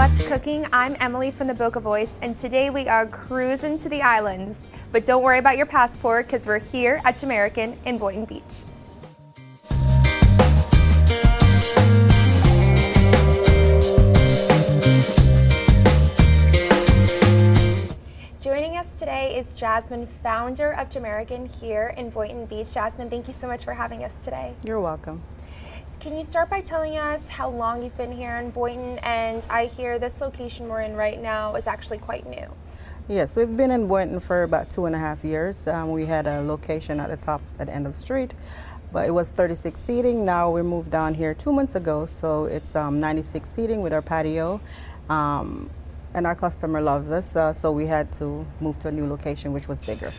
What's cooking? I'm Emily from the Boca Voice, and today we are cruising to the islands. But don't worry about your passport, because we're here at Jamerican in Boynton Beach. Joining us today is Jasmine, founder of Jamerican here in Boynton Beach. Jasmine, thank you so much for having us today. You're welcome. Can you start by telling us how long you've been here in Boynton? And I hear this location we're in right now is actually quite new. Yes, we've been in Boynton for about 2.5 years. We had a location at the end of the street, but it was 36 seating. Now we moved down here 2 months ago, so it's 96 seating with our patio. And our customer loves us, so we had to move to a new location, which was bigger.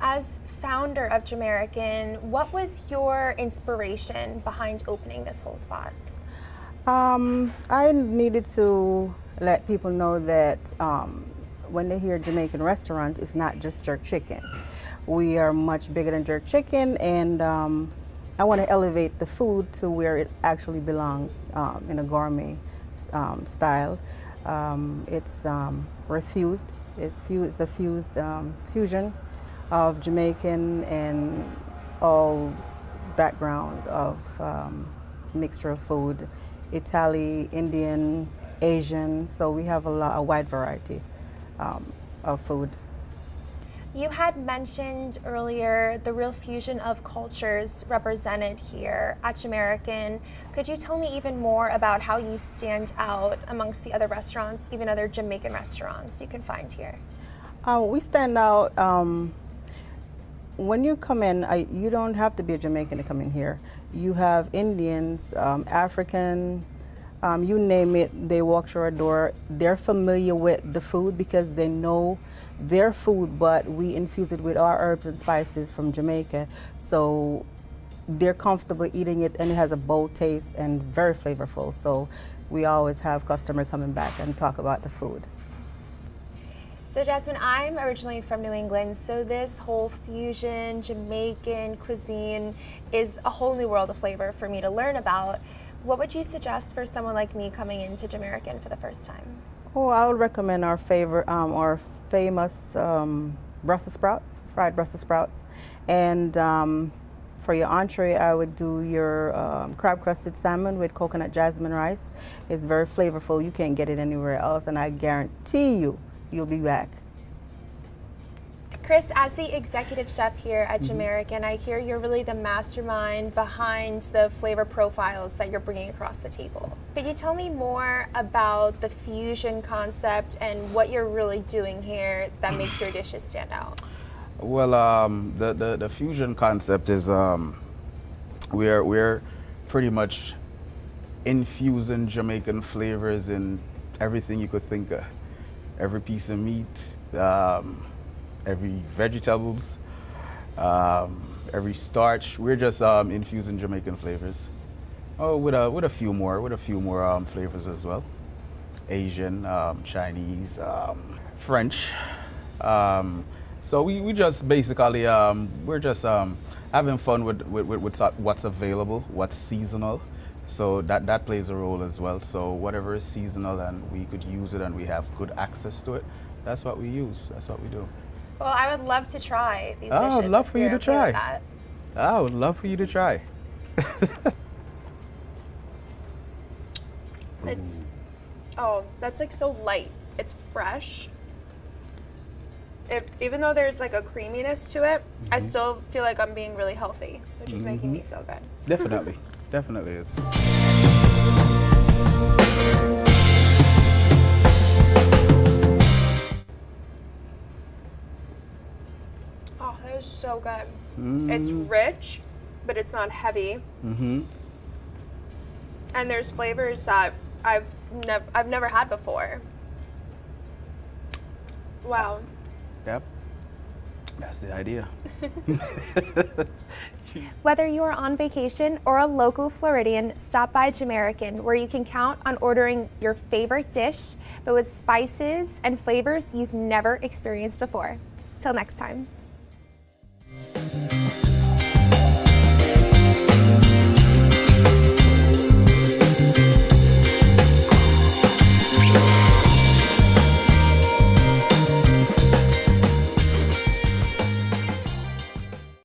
As founder of Jamerican, what was your inspiration behind opening this whole spot? I needed to let people know that when they hear Jamaican restaurant, it's not just jerk chicken. We are much bigger than jerk chicken, and I want to elevate the food to where it actually belongs in a gourmet style. It's refused. It's a fused fusion of Jamaican and all background of mixture of food, Italian, Indian, Asian. So we have a wide variety of food. You had mentioned earlier the real fusion of cultures represented here at Jamerican. Could you tell me even more about how you stand out amongst the other restaurants, even other Jamaican restaurants you can find here? We stand out. When you come in, you don't have to be a Jamaican to come in here. You have Indians, African, you name it, they walk through our door. They're familiar with the food because they know their food, but we infuse it with our herbs and spices from Jamaica. So they're comfortable eating it, and it has a bold taste and very flavorful. So we always have customer coming back and talk about the food. So Jasmine, I'm originally from New England, so this whole fusion Jamaican cuisine is a whole new world of flavor for me to learn about. What would you suggest for someone like me coming into Jamerican for the first time? Oh, I would recommend our famous Brussels sprouts, fried Brussels sprouts. And for your entree, I would do your crab-crusted salmon with coconut jasmine rice. It's very flavorful. You can't get it anywhere else, and I guarantee you'll be back. Chris, as the executive chef here at Jamerican, I hear you're really the mastermind behind the flavor profiles that you're bringing across the table. Could you tell me more about the fusion concept and what you're really doing here that makes your dishes stand out? Well, the fusion concept is we're pretty much infusing Jamaican flavors in everything you could think of. Every piece of meat, every vegetables, every starch. We're just infusing Jamaican flavors. Oh, with a few more flavors as well. Asian, Chinese, French. So we just basically we're just having fun with what's available, what's seasonal. So that plays a role as well. So whatever is seasonal and we could use it and we have good access to it, that's what we use. That's what we do. Well, I would love to try these dishes. I would love for you to try. That. I would love for you to try. That's like so light. It's fresh. Even though there's like a creaminess to it, I still feel like I'm being really healthy, which is making me feel good. Definitely. Definitely is. Oh, that is so good. It's rich, but it's not heavy. And there's flavors that I've never had before. Wow. Yep. That's the idea. Whether you are on vacation or a local Floridian, stop by Jamerican, where you can count on ordering your favorite dish, but with spices and flavors you've never experienced before. Till next time.